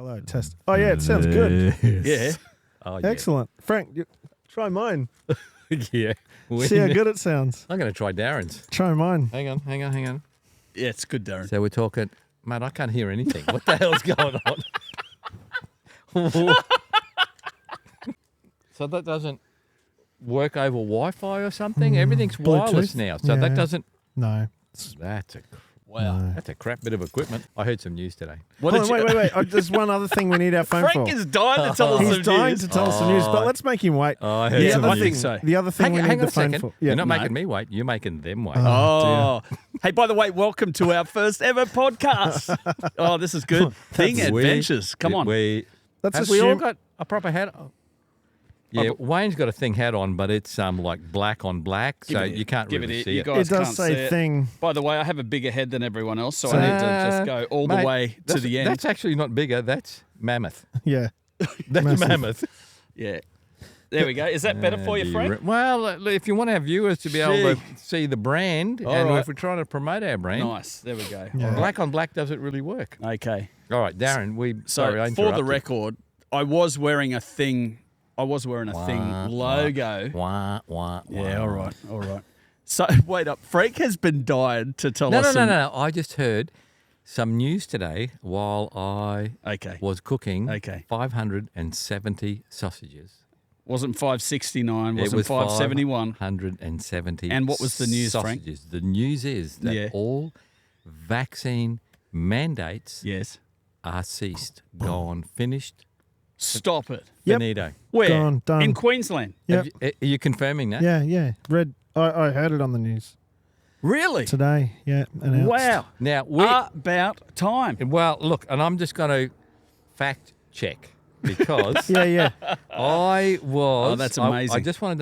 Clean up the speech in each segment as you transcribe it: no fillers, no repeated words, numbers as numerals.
Hello, test. Oh, yeah, it sounds good. Yeah. Oh, yeah. Excellent. Frank, try mine. Yeah. See how good it sounds. I'm going to try Darren's. Try mine. Hang on. Yeah, it's good, Darran. So we're talking, mate, I can't hear anything. What the hell's going on? So that doesn't work over Wi-Fi or something? Everything's wireless Bluetooth? now. So Yeah. that doesn't... No. That's a crap bit of equipment. I heard some news today. What Hold did on, you- wait. There's one other thing we need our phone Frank for. is dying to tell us He's some dying news. to tell us the news, but let's make him wait. Oh, I heard Yeah, some I news. think so. The other thing we Hang need on the a phone second. for. You're not no. making me wait. You're making them wait. Oh. Hey, by the way, welcome to our first ever podcast. Oh, this is good. Thing Adventures. Come on. Let's Have we all assume. got a proper hat? Yeah, Wayne's got a thing hat on, but it's like black on black, so you can't really see You it. guys It does can't say see it. thing. By the way, I have a bigger head than everyone else, so I need to just go all the Mate, way to that's- the end. That's actually not bigger. That's mammoth. Yeah. That's Massive. mammoth. Yeah. There we go. Is that better for you, Frank? Well, if you want our viewers to be able to see the brand, All and right. if we're trying to promote our brand, Nice. There we go. Yeah. black on black doesn't really work. Okay. All right, Darren, sorry, I So, for the interrupted. record, I was wearing a thing logo. Wah, wah, Yeah, wah. all right. So, wait up. Frank has been dying to tell us No. I just heard some news today while I Okay. was cooking Okay. 570 sausages. Wasn't 569, It wasn't was 571. 570 And what was the news, Frank? sausages. The news is that Yeah. all vaccine mandates Yes. are ceased, gone, finished, Stop it. Yep. finito. Where? Gone, done. In Queensland. Yep. Are you confirming that? Yeah. Read. I heard it on the news Really? today. Yeah. Announced. Wow. Now, About time. well, look, and I'm just going to fact check because Yeah. I was. Oh, that's amazing. I just wanted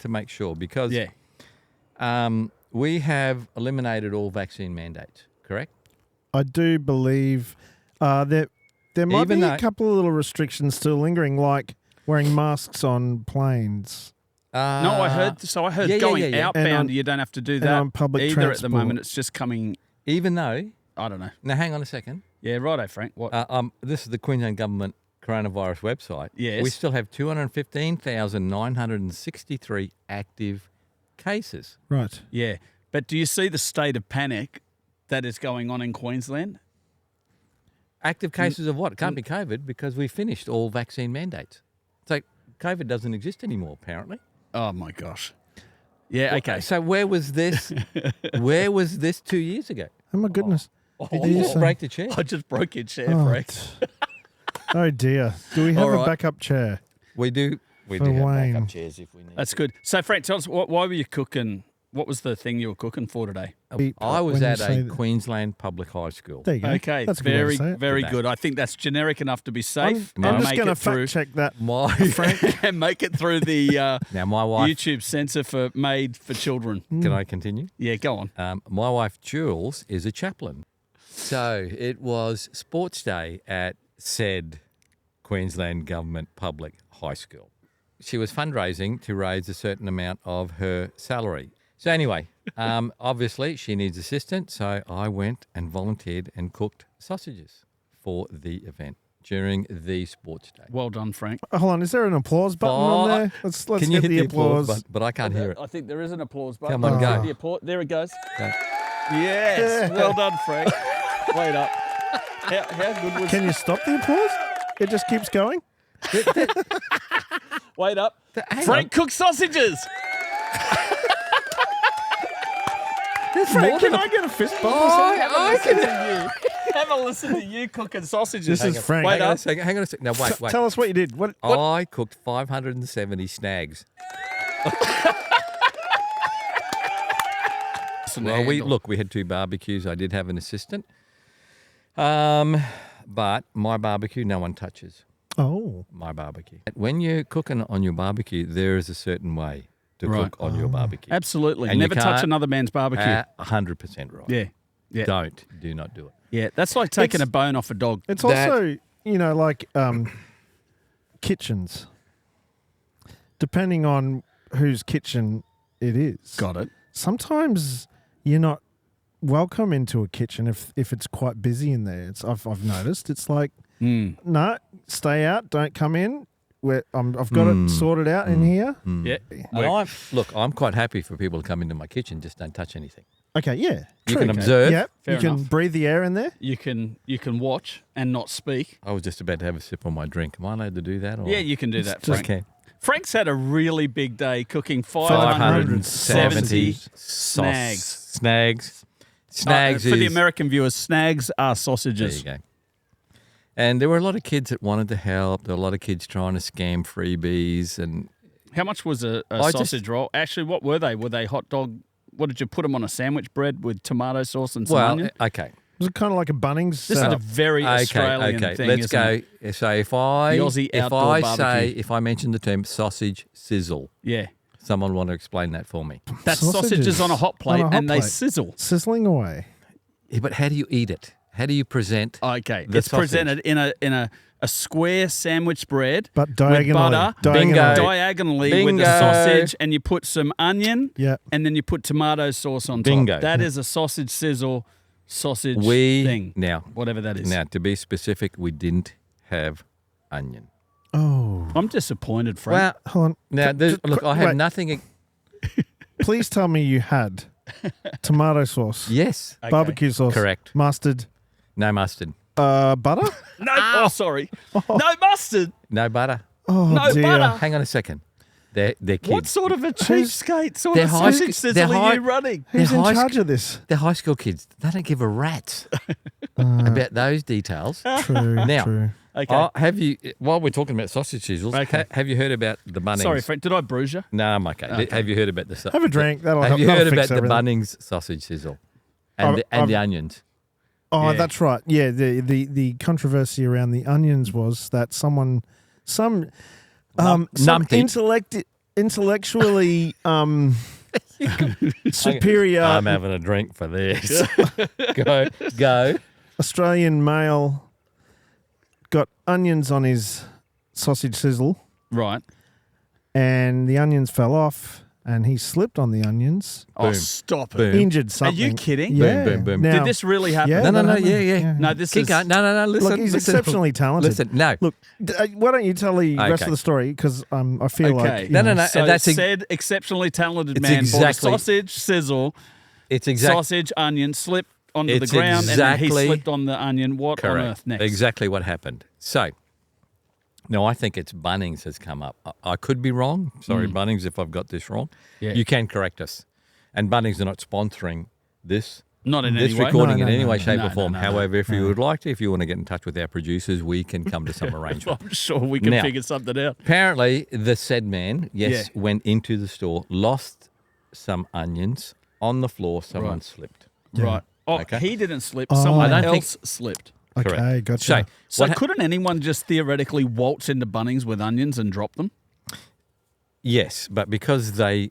to make sure because Yeah. we have eliminated all vaccine mandates, correct? I do believe there might Even be though- a couple of little restrictions still lingering, like wearing masks on planes. No, I heard yeah, going yeah. outbound, And on- you don't have to do and that on public either at the transport. moment. It's just coming, Even though, I don't know. now hang on a second. Yeah, righto, Frank. What? This is the Queensland Government coronavirus website. Yes. We still have 215,963 active cases. Right. Yeah. But do you see the state of panic that is going on in Queensland? Active cases of what? It can't be COVID because we finished all vaccine mandates. So COVID doesn't exist anymore, apparently. Oh, my gosh. Yeah, okay. So where was this? Where was this 2 years ago? Oh my goodness. Did you you just say- break the chair? I just broke your chair, Oh, Frank. Oh dear. Do we have All a right. backup chair? We do. We For do have Wayne. backup chairs if we need. That's good. So, Frank, tell us, why were you cooking? What was the thing you were cooking for today? Beep I was when you at say a that. Queensland public high school. There you go. Okay, That's a good way to very, say it. very Good good. I think that's generic enough to be safe. I'm and just make going to it through, fact check that. My and make it through the now, my wife. YouTube censor for made for children. Can I continue? Yeah, go on. My wife Jules is a chaplain, so it was sports day at said Queensland Government Public High School. She was fundraising to raise a certain amount of her salary. So anyway, obviously she needs assistance, so I went and volunteered and cooked sausages for the event during the sports day. Well done, Frank. Hold on. Is there an applause button on there? Let's Can you hit hit the applause. button? But I can't hear it. I think there is an applause button. Come on, go. The applause. There it goes. Go. Yes. Well done, Frank. Wait up. How good was Can you stop the applause? It just keeps going. Wait up. Hang Frank cooked sausages. Frank, can I get a fist bump? or something? I can. Have a listen to you cooking sausages. This is Frank. Wait Hang on a up. second. Hang on a second. Now wait. Tell us what you did. What? I cooked 570 snags. Well, we had 2 barbecues. I did have an assistant. But my barbecue, no one touches Oh. my barbecue. When you're cooking on your barbecue, there is a certain way to Right. cook on your barbecue. Absolutely. And you Never touch can't- another man's barbecue. 100% right. Yeah. Yeah. Do not do it. Yeah. That's like taking It's- a bone off a dog. It's That- also, like kitchens. Depending on whose kitchen it is. Got it. Sometimes you're not welcome into a kitchen if it's quite busy in there. I've noticed. It's like No, stay out. Don't come in. I've got it sorted out in here. Yeah. And I'm quite happy for people to come into my kitchen. Just don't touch anything. Okay, yeah. You True. can observe. Yeah, Fair you can enough. breathe the air in there. You can watch and not speak. I was just about to have a sip on my drink. Am I allowed to do that? Or? Yeah, you can do that, Just- Frank. Okay. Frank's had a really big day cooking 570 snags. Snags for the is- American viewers, snags are There sausages. you go. And there were a lot of kids that wanted to help. There were a lot of kids trying to scam freebies. And How much was a I sausage roll? Actually, what were they? Were they hot dog? What did you put them on a sandwich bread with tomato sauce and some onion? okay. Was it kind of like a Bunnings This is a setup? very Australian thing. Let's isn't go. it? So if The Aussie outdoor barbecue. if I mention the term sausage sizzle, Yeah, someone want to explain that for me? that's Sausages sausages on a hot plate, on a hot and they plate. sizzle. Sizzling away. Yeah, but how do you eat it? How do you present? Okay, The it's sausage. presented in a square sandwich bread, But with diagonally. butter, Bingo. diagonally with the Bingo. sausage, and you put some onion, Yeah. and then you put tomato sauce on Bingo. top. That is a sausage sizzle sausage We thing. now, Whatever that is. now to be specific, we didn't have onion. Oh. I'm disappointed, Frank. Well, Hold on. now look, I have Wait, nothing. Please tell me you had tomato sauce, Yes, Okay. barbecue sauce, correct. mustard, No mustard. butter. No, oh, sorry. No mustard. No butter. Oh No dear. butter. Hang on a second. They're kids. What sort of a cheapskate sort They're of high sausage sc- sizzle they're are high- you running? Who's They're in high charge sc- of this? They're high school kids. They don't give a rat's about those details. True. Now, True. Okay. Have you? While we're talking about sausage sizzles, Okay. have you heard about the Bunnings? Sorry, Frank. Did I bruise you? No, I'm okay. Okay. Have you heard about the? Have a drink. That'll Have help. you That'll heard fix about the everything. Bunnings sausage sizzle and I've- the onions? Oh, Yeah. that's right. Yeah, the controversy around the onions was that some Numpty. intellectually superior I'm having a drink for this. go. Australian male got onions on his sausage sizzle, Right. and the onions fell off, and he slipped on the onions, Oh, Boom. stop it. Boom. injured something. Are you kidding? Yeah. Boom, boom, boom. Now, Did this really happen? Yeah, No, no, that no, happened. yeah. No, this Keep is. going. No. Listen. Look, he's listen. exceptionally talented. Listen. No. Look, why don't you tell the rest Okay. of the story? Because I feel Okay. like No. So that's said exceptionally talented it's man exactly- bought a sausage sizzle, It's exactly sausage, onion, slipped onto the It's ground, and then he exactly- slipped on the onion. What on correct. earth next? Exactly what happened. So, no, I think it's Bunnings has come up. I could be wrong. Sorry, Bunnings, if I've got this wrong. Yeah. You can correct us. And Bunnings are not sponsoring this. Not in This any way. recording No, in any no, way, no, shape, no, or form. no, However, if you would like to, if you want to get in touch with our producers, we can come to some arrangement. I'm sure we can Now- figure something out. Apparently, the said man, yes, Yeah. went into the store, lost some onions on the floor. Someone Right. slipped. Right. Oh, Okay. he didn't slip. Oh. Someone I don't think- else slipped. Okay, Correct. gotcha. So what ha- couldn't anyone just theoretically waltz into Bunnings with onions and drop them? Yes, but because they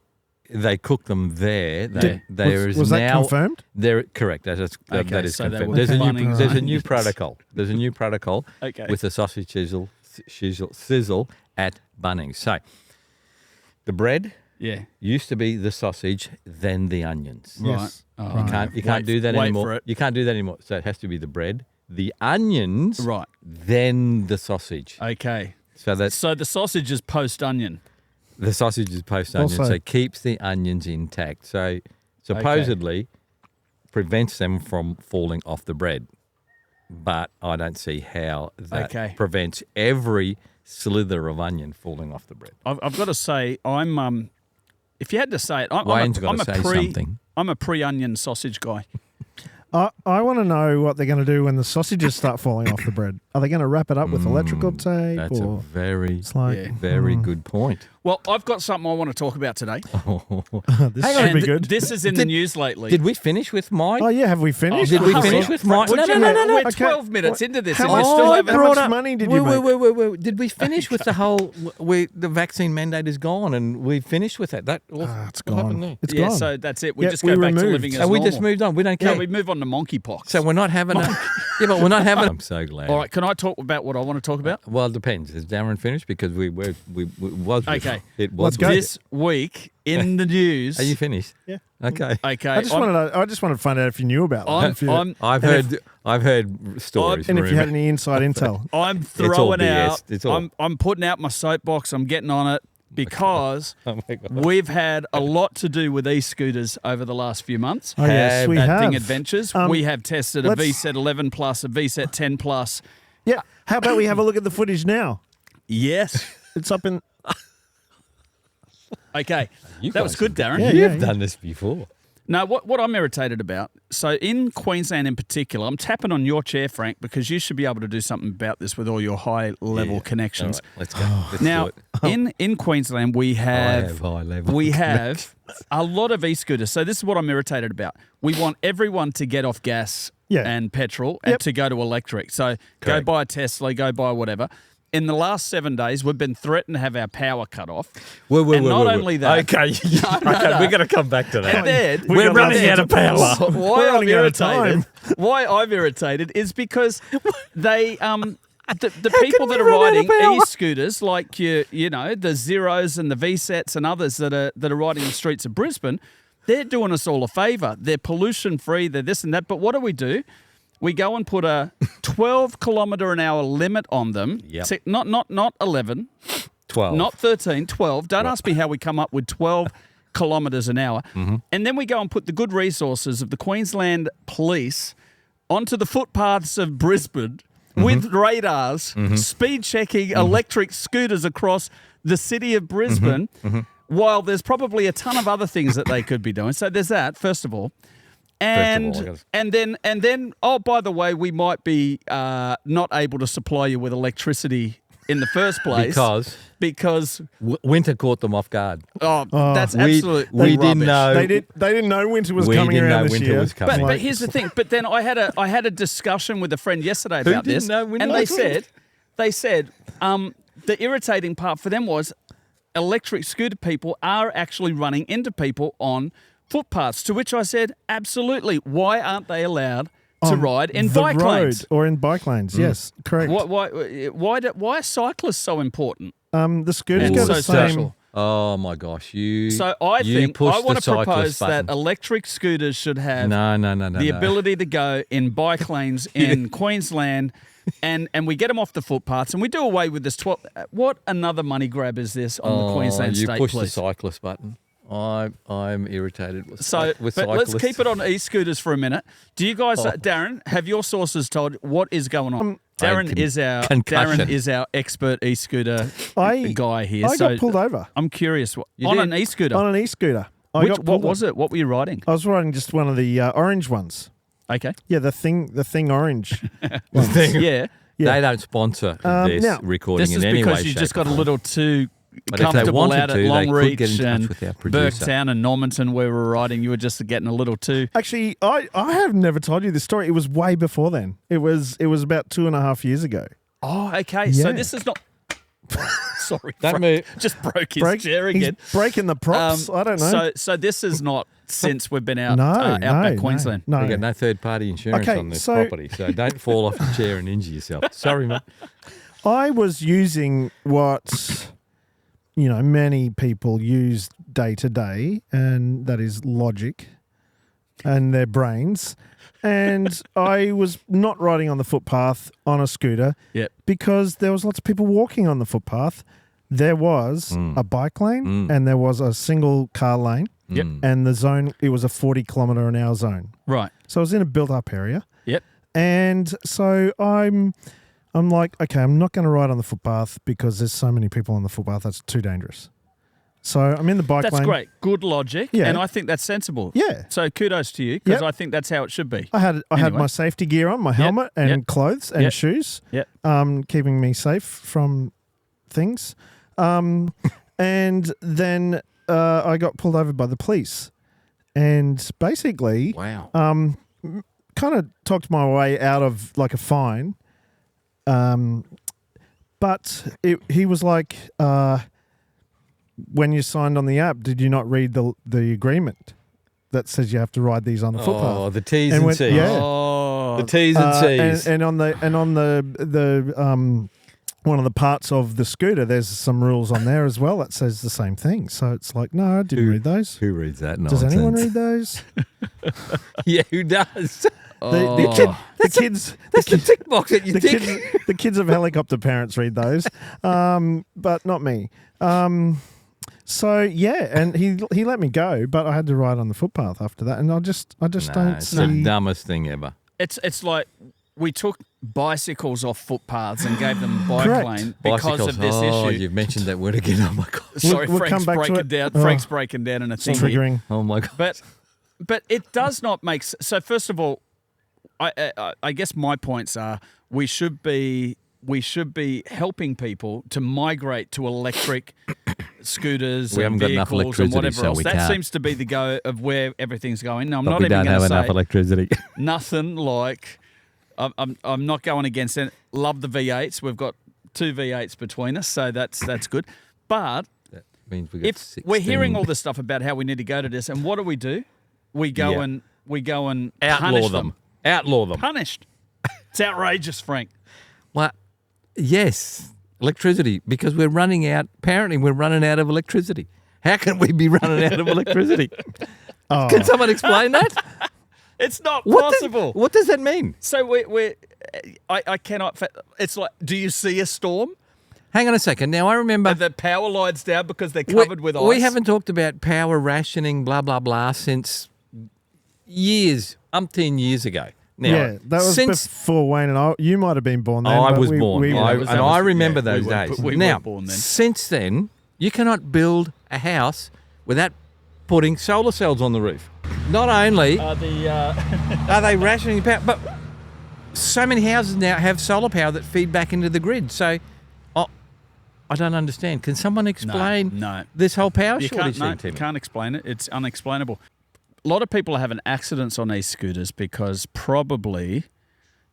cook them there, there is was that now confirmed? there. Correct. That is Okay, that is so they confirmed. were There's a new Bunnings there's a new onions. protocol. There's a new protocol Okay. with the sausage sizzle at Bunnings. So the bread Yeah. used to be the sausage, then the onions. Yes. Right. Oh, You Right. can't Wait- do that wait anymore. for it. You can't do that anymore. So it has to be the bread, the onions, Right. then the sausage. Okay. So that's So the sausage is post onion. the sausage is post onion, Also- so it keeps the onions intact. So supposedly prevents them from falling off the bread. But I don't see how that Okay. prevents every slither of onion falling off the bread. I've got to say, I'm. If you had to say it, Wayne's I'm got to a say pre. something. I'm a pre-onion sausage guy. I want to know what they're going to do when the sausages start falling off the bread. Are they going to wrap it up with electrical tape? That's a or very, it's like, Yeah. very good point. Well, I've got something I want to talk about today. this Hang should on, be good. This is in the news lately. Did we finish with mine? Oh yeah, have we finished? Did we hurry finish up. with mine? Would No, you- no, no, no. We're Okay. 12 minutes into this, and How we're much- still I having. brought up- money did you wait. Did we finish with the whole? The vaccine mandate is gone, and we finished with that. It's what happened gone. there? It's Yeah, gone. so that's it. We Yeah, just we go back to removed. living as And we normal. just moved on. We don't care. Yeah, we move on to monkeypox. So we're not having a. Yeah, but we're not having. I'm so glad. All right, can I talk about what I want to talk about? Well, it depends. Is Darran finished? Because we was. Okay. It Let's was. go. This week in the news. Are you finished? Yeah. Okay. Okay. I just wanted to find out if you knew about that. I've heard stories. And if you had rumour. any inside intel. I'm all throwing BS. out. It's all- I'm putting out my soapbox. I'm getting on it because Oh my God. we've had a lot to do with e-scooters over the last few months. Oh, yes, we At have. Thing Adventures, we have tested a let's- VSET 11 plus, a VSET 10 plus. Yeah. How about we have a look at the footage now? Yes. It's up in. Okay. You That guys was good, have- Darren. Yeah, You've yeah. done this before. No, what I'm irritated about, so in Queensland in particular, I'm tapping on your chair, Frank, because you should be able to do something about this with all your high-level Yeah. connections. All right, let's go. Let's Now, do it. in Queensland, we have high level. we have a lot of e-scooters. So this is what I'm irritated about. We want everyone to get off gas Yeah. and petrol and Yep. to go to electric. So go Correct. buy a Tesla, go buy whatever. In the last 7 days, we've been threatened to have our power cut off. And not only that, Okay, no. we're going to come back to that. and then We're running out of power. Why We're I'm running out of irritated? Why I'm irritated is because they the people that are riding e-scooters, like you know the Zeros and the VSETs and others that are riding the streets of Brisbane, they're doing us all a favour. They're pollution free. They're this and that. But what do? We go and put a 12 kilometre an hour limit on them. Yep. Not 11, 12. not 13, 12. Don't ask me how we come up with 12 kilometres an hour. Mm-hmm. And then we go and put the good resources of the Queensland Police onto the footpaths of Brisbane with radars, speed checking electric scooters across the city of Brisbane, while there's probably a ton of other things that they could be doing. So there's that, first of all. And then oh, by the way, we might be not able to supply you with electricity in the first place because Winter caught them off guard. that's We absolutely didn't rubbish. know. They didn't know winter was We coming didn't around know this winter year. was coming. But here's the thing. But then I had a discussion with a friend yesterday Who about didn't this, know winter and was coming? they said the irritating part for them was electric scooter people are actually running into people on footpaths. To which I said, absolutely. Why aren't they allowed to ride in the bike road lanes? or in bike lanes? Yes, correct. Why are cyclists so important? The scooters And go so the same. special? Oh my gosh! So I think I want to propose that button. electric scooters should have No. the ability to go in bike lanes in Queensland, and we get them off the footpaths, and we do away with this 12. What another money grab is this on the Queensland you State push Police? the cyclist button. I'm irritated with So, with but let's cyclists. keep it on e-scooters for a minute. Do you guys, Darren, have your sources told what is going on? Darren is our expert e-scooter guy here. I got pulled over I'm curious. You On did? an e-scooter? on an e-scooter. What was it? What were you riding? I was riding just one of the orange ones. Okay. Yeah, the thing orange. Yeah. Yeah. They don't sponsor this now, recording This is in any way, because you shape, just or got a form. little too But if they comfortable wanted out to, at they Long could Reach get in touch and with our producer. Burketown and Normanton where we were riding. You were just getting a little too. Actually, I have never told you this story. It was way before then. It was about 2.5 years ago. Oh, okay. So Yeah. this is not. Sorry, Don't Frank move. just broke his chair again. He's breaking the props. I don't know. So this is not since we've been out no, out back no, Queensland. No, We've got no third-party insurance Okay, on this so- property, so don't fall off your chair and injure yourself. Sorry, mate. I was using what many people use day to day, and that is logic and their brains. And I was not riding on the footpath on a scooter Yep. because there was lots of people walking on the footpath. There was a bike lane and there was a single car lane. Yep. And the zone, it was a 40 kilometre an hour zone. Right. So I was in a built-up area. Yep. And so I'm like, okay, I'm not going to ride on the footpath because there's so many people on the footpath. That's too dangerous. So I'm in the bike lane. That's great. Good logic. Yeah. And I think that's sensible. Yeah. So kudos to you because Yep. I think that's how it should be. I had Anyway. my safety gear on, my helmet and Yep. clothes and Yep. shoes, Yep. keeping me safe from things. And then I got pulled over by the police, and basically, Wow. kind of talked my way out of like a fine. But he was like, when you signed on the app, did you not read the agreement that says you have to ride these on the footpath? Oh, the T's And and when- C's. yeah. Oh. The T's and C's. And on the one of the parts of the scooter, there's some rules on there as well that says the same thing. So it's like, no, I didn't read those. Who reads that Does nonsense? anyone read those? Yeah, who does? The kids. That's the tick box that you tick. The kids of helicopter parents read those, but not me. So yeah, and he let me go, but I had to ride on the footpath after that, and I just don't It's see. the dumbest thing ever. It's like we took bicycles off footpaths and gave them bike Correct. lane because of this Oh, issue. you've mentioned that word again. Oh my god. Sorry, We'll Frank's come back to breaking it. down. Oh. Frank's breaking down in a thing. Triggering. Oh my god. But it does not make sense. So first of all, I guess my points are we should be helping people to migrate to electric scooters We and haven't got enough vehicles and electricity, whatever so else. we That can't. seems to be the go of where everything's going. No, I'm But not we even don't going have to enough say electricity. nothing like. I'm not going against it. Love the V8s. We've got 2 V8s between us, so that's good. But That means we got if 16. we're hearing all this stuff about how we need to go to this, and what do? We go Yeah. and Outlaw punish them. Outlaw them. Punished. It's outrageous, Frank. Well, yes, electricity, because we're running out. Apparently, we're running out of electricity. How can we be running out of electricity? Oh. Can someone explain that? It's not What possible. what does that mean? So I cannot. It's like, do you see a storm? Hang on a second. Now, I remember... Are the power lines down because they're covered with ice? We haven't talked about power rationing, blah, blah, blah, since umpteen years ago. Now, Yeah, that was before Wayne and I. You might have been born then. I but was born. We I were. remember yeah, we those were- days. we were now, born then. since then, you cannot build a house without putting solar cells on the roof. Not only are they rationing power, but so many houses now have solar power that feed back into the grid. So, I don't understand. Can someone explain no. this whole power You shortage can't, thing to me? can't explain it. It's unexplainable. A lot of people are having accidents on these scooters because probably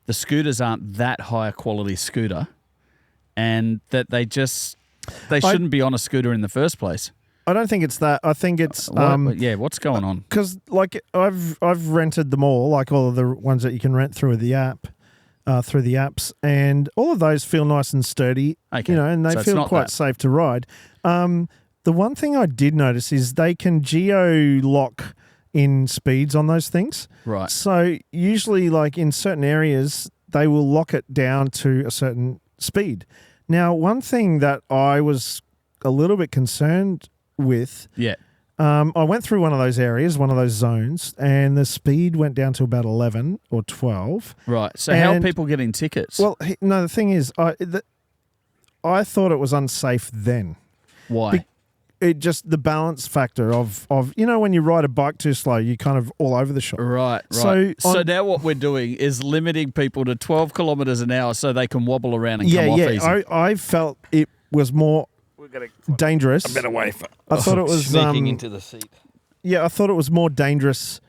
the scooters aren't that high a quality scooter, and that they shouldn't be on a scooter in the first place. I don't think it's that. I think it's What's going on? because like I've rented them all, like all of the ones that you can rent through the app, through the apps, and all of those feel nice and sturdy. Okay. You know, and they So it's feel not quite that. safe to ride. The one thing I did notice is they can geo lock in speeds on those things. Right. So usually, like in certain areas, they will lock it down to a certain speed. Now, one thing that I was a little bit concerned with, Yeah. I went through one of those areas, one of those zones, and the speed went down to about 11 or 12. Right. So how are And- people getting tickets? Well, no, the thing is, I thought it was unsafe then. why? It just the balance factor of you know, when you ride a bike too slow, you kind of all over the shop. Right. So So now what we're doing is limiting people to 12 kilometres an hour so they can wobble around and come off easy. I felt it was more dangerous. A better way for I thought it was sneaking into the seat. Yeah, I thought it was more dangerous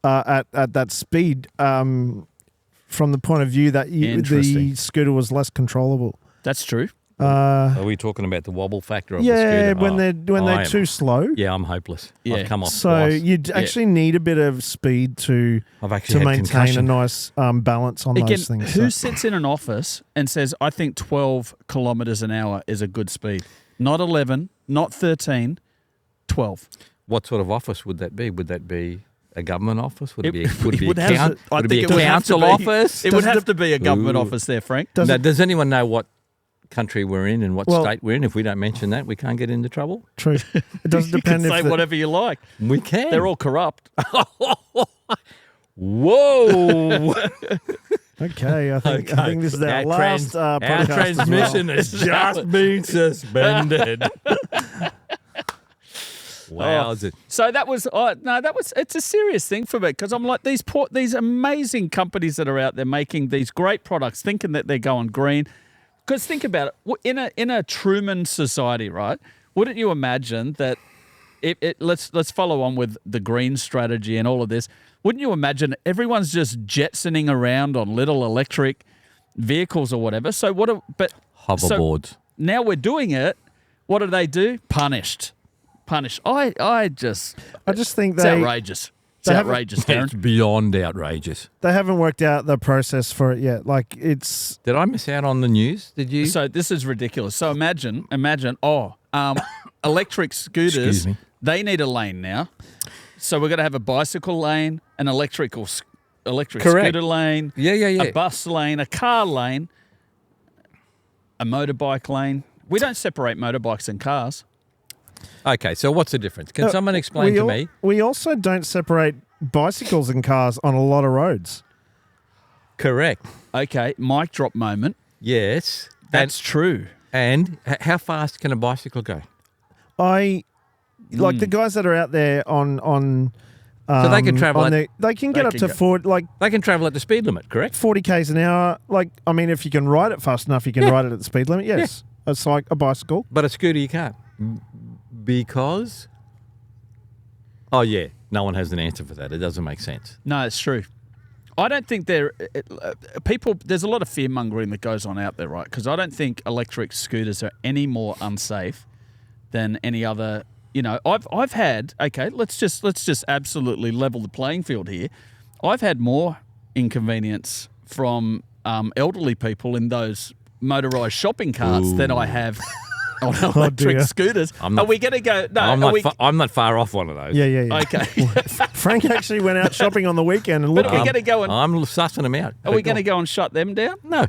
at that speed from the point of view that the Interesting. scooter was less controllable. That's true. Are we talking about the wobble factor of the Yeah, scooter? when I they're am. too slow. Yeah, I'm hopeless. Yeah. I've come off So twice. you actually need a bit of speed to I've actually had maintain concussion. a nice balance on Again, those things. who So- sits in an office and says, I think 12 kilometres an hour is a good speed? Not 11, not 13, 12. What sort of office would that be? Would that be a government office? Would it be a, It would it be a, would have count, to- I would it think be it a would have to council be- office? It would have to be a government Ooh. office there, Frank. Does Now, it- does anyone know what country we're in and what Well- state we're in? If we don't mention that, we can't get into trouble. True. It doesn't You can depend say if the, whatever you like. We can. They're all corrupt. Whoa! Okay, I think this is our last our podcast. transmission as has just been suspended. Wow, is it? So that was it's a serious thing for me because I'm like these amazing companies that are out there making these great products, thinking that they're going green. Because think about it, in a Truman society, right? Wouldn't you imagine that? Let's follow on with the green strategy and all of this. Wouldn't you imagine everyone's just jetsoning around on little electric vehicles or whatever? So Hoverboards. now we're doing it. What do? Punished. I just I just think it's outrageous. It's outrageous, It's Darren. beyond outrageous. They haven't worked out the process for it yet. Like it's Did I miss out on the news? Did you? So this is ridiculous. So imagine, electric scooters, Excuse me. they need a lane now. So we're going to have a bicycle lane, an electric Correct. scooter lane, Yeah. a bus lane, a car lane, a motorbike lane. We don't separate motorbikes and cars. Okay, so what's the difference? Can someone explain to me? We also don't separate bicycles and cars on a lot of roads. Correct. Okay, mic drop moment. Yes. That's true. And how fast can a bicycle go? Like the guys that are out there on So they can travel on at- they can get they up can to go- 40, They can travel at the speed limit, correct? 40 k's an hour. Like, I mean, if you can ride it fast enough, you can ride it at the speed limit. Yes, it's like a bicycle. But a scooter you can't. Because? Oh, yeah. No one has an answer for that. It doesn't make sense. No, it's true. I don't think people. There's a lot of fear mongering that goes on out there, right? Because I don't think electric scooters are any more unsafe than any other. You know, I've had. Okay, let's just absolutely level the playing field here. I've had more inconvenience from elderly people in those motorised shopping carts than I have on electric dear. scooters. I'm not- Are we going to go? No, I'm not far off one of those. Yeah. okay. Frank actually went out shopping on the weekend and But looked. are we going to go and I'm sussing them out. are we going to go and shut them down? No.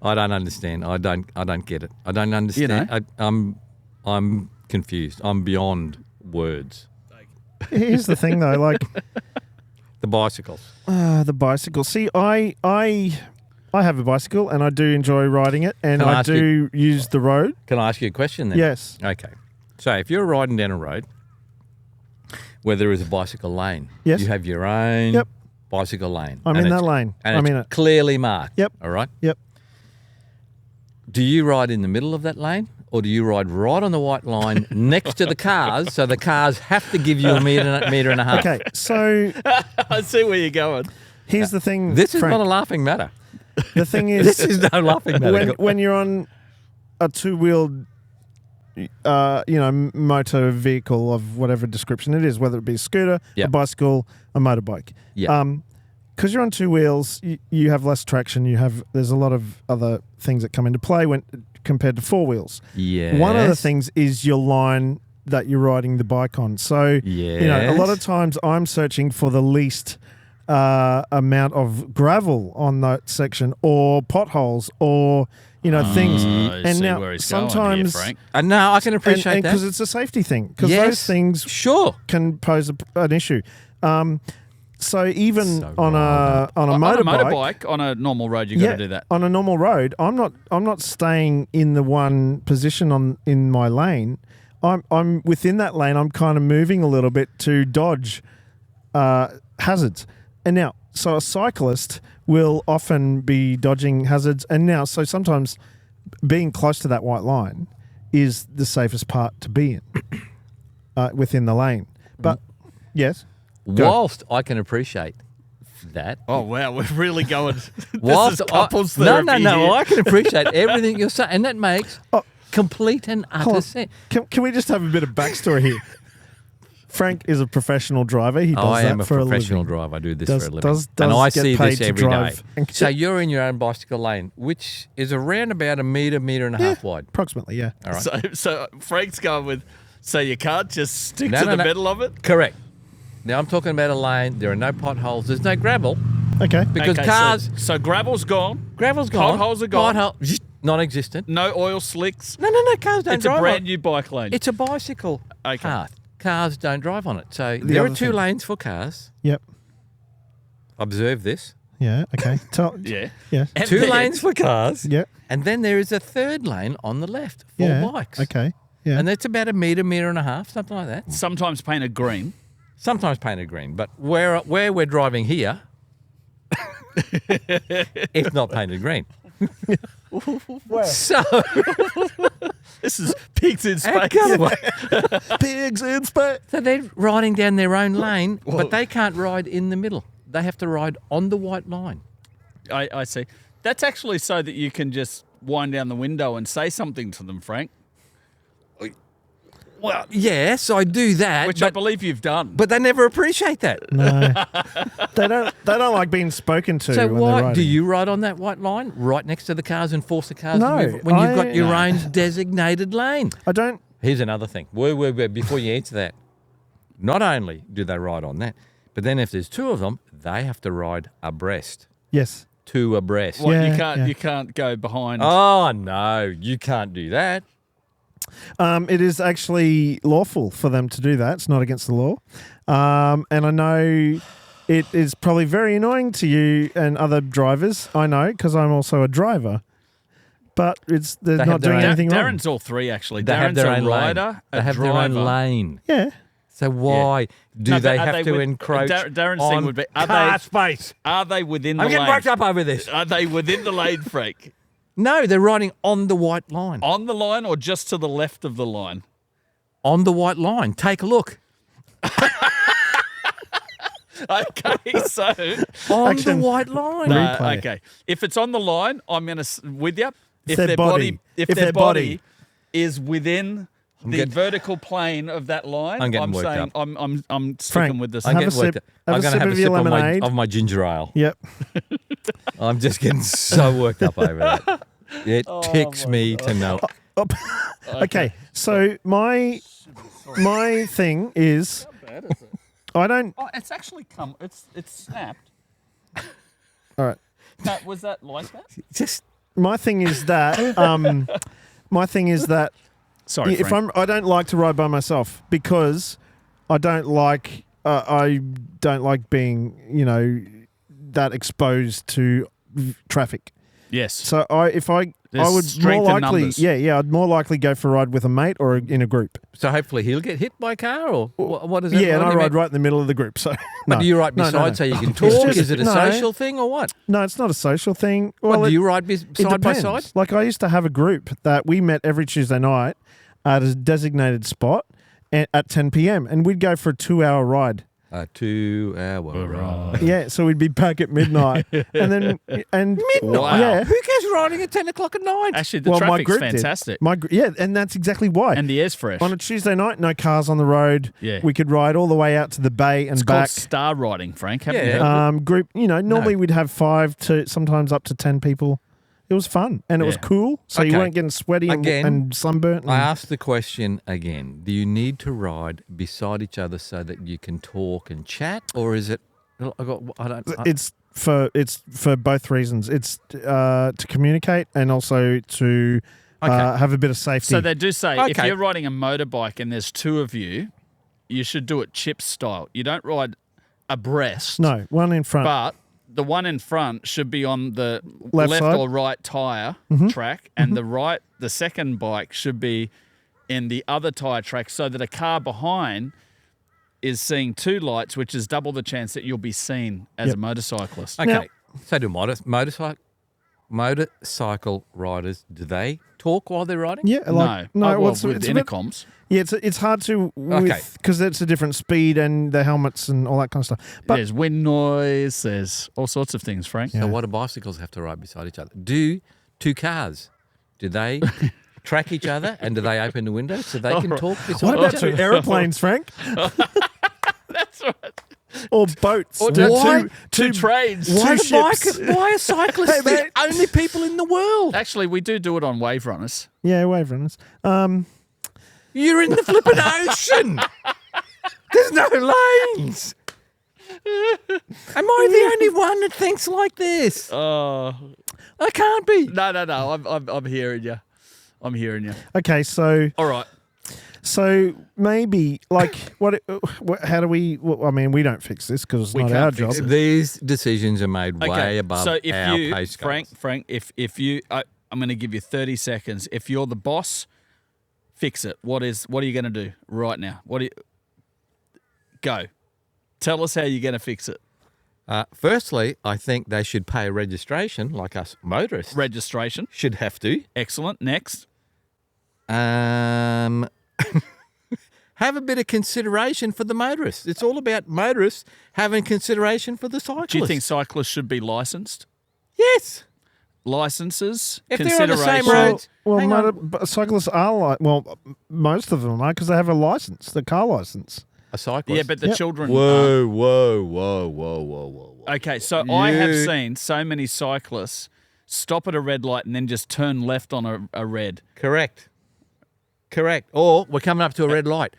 I don't understand. I don't get it. I don't understand. You know? I'm confused. I'm beyond words. Here's the thing, though. Like The bicycles. the bicycle. See, I have a bicycle and I do enjoy riding it, and Can I I ask do use the road. Can I ask you a question then? Yes. Okay. So if you're riding down a road where there is a bicycle lane, Yes. you have your own Yep. bicycle lane. I'm and in it's- that lane. And I'm it's in it. clearly marked. Yep. All right. Yep. Do you ride in the middle of that lane, or do you ride right on the white line next to the cars, so the cars have to give you a metre and a half? Okay, so I see where you're going. here's the thing. This is Frank. not a laughing matter. The thing This is, is no laughing matter. when you're on a two-wheeled, motor vehicle of whatever description it is, whether it be a scooter, Yep. a bicycle, a motorbike. Yeah. Because you're on two wheels, you have less traction. There's a lot of other things that come into play when compared to four wheels. Yes. One of the things is your line that you're riding the bike on. So, a lot of times I'm searching for the least amount of gravel on that section, or potholes, or things. And now sometimes, Frank. No, I can appreciate and that. because it's a safety thing, because Yes, those things Sure. can pose an issue. So even So on a On a motorbike, motorbike, on a normal road, you've got to do that. on a normal road, I'm not staying in the one position in my lane. I'm within that lane. I'm kind of moving a little bit to dodge hazards. And now, so a cyclist will often be dodging hazards. And now, so sometimes being close to that white line is the safest part to be in within the lane. But yes. Go. Whilst I can appreciate that. Oh wow, we're really going. Whilst This is couples no, therapy no, here. I can appreciate everything you're saying, and that makes complete and Hold utter on. sense. Can we just have a bit of backstory here? Frank is a professional driver. He does I am that a for professional a living. driver. I do this Does- for a living. does and I get see paid this to every day. drive. So you're in your own bicycle lane, which is around about a metre and a half wide. Approximately, yeah. All right. So Frank's going with. So you can't just stick No, to no, the no. middle of it. Correct. Now I'm talking about a lane. There are no potholes. There's no gravel Okay. because Okay, cars. So gravel's gone. Gravel's gone. Potholes are gone. Pothole, non-existent. No oil slicks. No. Cars don't It's a drive brand on. new bike lane. It's a bicycle Okay. path. Cars don't drive on it. So there are other two thing- lanes for cars. Yep. Observe this. Yeah. Okay. yeah. Yeah. And Two then- lanes for cars. Yep. And then there is a third lane on the left for Yeah. bikes. Okay. Yeah. And that's about a metre and a half, something like that. Sometimes painted green. Sometimes painted green, but where we're driving here, it's not painted green. So This is pigs in how space. come- Pigs in space. so they're riding down their own lane, but they can't ride in the middle. They have to ride on the white line. I see. That's actually so that you can just wind down the window and say something to them, Frank. Well, yes, I do that, Which I but, believe you've done. but they never appreciate that. No, they don't. They don't like being spoken to. So when they're why riding. do you ride on that white line right next to the cars and force the cars No, to move when you've got your No. own designated lane? I don't. Here's another thing. Wait, before you answer that, not only do they ride on that, but then if there's two of them, they have to ride abreast, Yes. two abreast. What, Yeah, you can't go behind. Oh no, you can't do that. It is actually lawful for them to do that. It's not against the law. And I know it is probably very annoying to you and other drivers. I know because I'm also a driver. But they're have not their doing own- anything wrong. Darren's all three, actually. They have Darren's their a own rider, lane. a They have their driver. own lane. Yeah. So why do No, they but are have to with- encroach Darren's on thing would be, car space? Are they within I'm the getting lane? worked up over this. Are they within the lane, Frank? No, they're riding on the white line. On the line or just to the left of the line? On the white line. Take a look. Okay, so On Action. the white line. no, Replay. okay. If it's on the line, I'm going to with you. If their body. if If their their body body. is within the getting- vertical plane of that line, I'm getting worked saying up. I'm sticking Frank, with this. I'm Have getting a worked sip- up. have I'm a going to sip have a of your sip lemonade. of my ginger ale. Yep. I'm just getting so worked up over that. It ticks me to no. Okay. So my thing is, I don't. Oh, it's actually come. It's snapped. All right. No, was that like that? Just My thing is that. My thing is that Sorry, if Frank. I don't like to ride by myself because I don't like being that exposed to traffic. Yes. So I There's would more strength in likely numbers. I'd more likely go for a ride with a mate or in a group. so hopefully he'll get hit by a car or what is it? Yeah, and What I do you ride mean? right in the middle of the group. So But no. do you ride No, beside no, no. so you can It's talk? just- Is it a no. social thing or what? No, it's not a social thing. What, Well, do you ride it side by depends. side? Like I used to have a group that we met every Tuesday night at a designated spot at 10 p.m. and we'd go for a 2-hour ride. A 2-hour ride. Yeah, so we'd be back at midnight, and then Midnight? Yeah, Who cares riding at 10 o'clock at night? Actually, the well, my traffic's group fantastic. did. Yeah, and that's exactly why. And the air's fresh. On a Tuesday night, no cars on the road. Yeah. We could ride all the way out to the bay and It's called back. star riding, Frank. Haven't you Yeah. heard of it? Group, normally we'd have 5 to sometimes up to 10 people. It was fun and it was Yeah. cool. So you Okay. weren't getting sweaty Again, and sunburnt. And, I ask the question again. Do you need to ride beside each other so that you can talk and chat? Or is it... it's for both reasons. It's to communicate and also to Okay. have a bit of safety. So they do say if Okay. you're riding a motorbike and there's two of you, you should do it chip style. You don't ride abreast. no, one in front. But the one in front should be on the Left left side. or right tire track, and the second bike should be in the other tire track, so that a car behind is seeing two lights, which is double the chance that you'll be seen as a motorcyclist. Okay. Now- So do motorcycle riders, do they talk while they're riding? Yeah, like no, well, well, it's with a bit- intercoms. yeah, it's hard to Okay. because it's a different speed and the helmets and all that kind of stuff. But There's wind noise. There's all sorts of things, Frank. So why do bicycles have to ride beside each other? Do two cars, do they track each other and do they open the window so they can talk beside what about each two other? aeroplanes, Frank? That's right. Or boats? Or Why- two trains. Why, two do ships. why are cyclists Hey, the mate. only people in the world? Actually, we do it on wave runners. Yeah, wave runners. You're in the flippin' ocean. There's no lanes. Am I the only one that thinks like this? Oh, I can't be. no. I'm hearing you. I'm hearing you. Okay, so All right. maybe like what? How do we? Well, I mean, we don't fix this because it's We not can't our fix job. it. These decisions are made way above so if our you, pay scales. Frank, if you, I'm going to give you 30 seconds. If you're the boss, fix it. What are you going to do right now? Go. Tell us how you're going to fix it. Firstly, I think they should pay a registration, like us motorists Registration. should have to. Excellent. Next. Have a bit of consideration for the motorists. It's all about motorists having consideration for the cyclists. Do you think cyclists should be licensed? Yes. licenses, If they're on the same consideration. road- Well, Hang on. but cyclists are most of them are because they have a license, the car license. A cyclist. Yeah, but the Yep. children. Whoa. Okay, so I have You- seen so many cyclists stop at a red light and then just turn left on a red. Correct. Or we're coming up to a red light.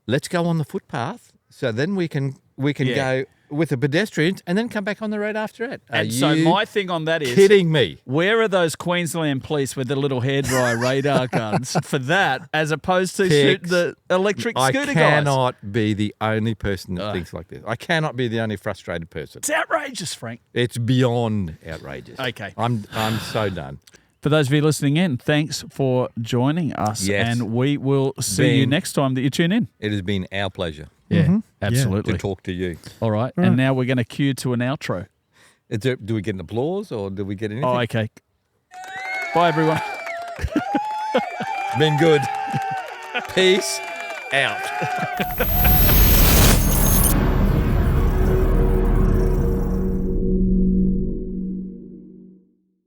Let's go on the footpath. So then we can Yeah. go with the pedestrians and then come back on the road after it. Are And so you my thing on that is, kidding me? where are those Queensland police with the little hairdryer radar guns for that, as opposed to shoot Tex, the electric I scooter guys? cannot be the only person that thinks like this. I cannot be the only frustrated person. It's outrageous, Frank. It's beyond outrageous. Okay. I'm so done. For those of you listening in, thanks for joining us. Yes. And we will see you Been- next time that you tune in. It has been our pleasure Yeah, absolutely. to talk to you. All right. And now we're going to cue to an outro. Do we get an applause or do we get anything? Oh, okay. Bye, everyone. Been good. Peace out.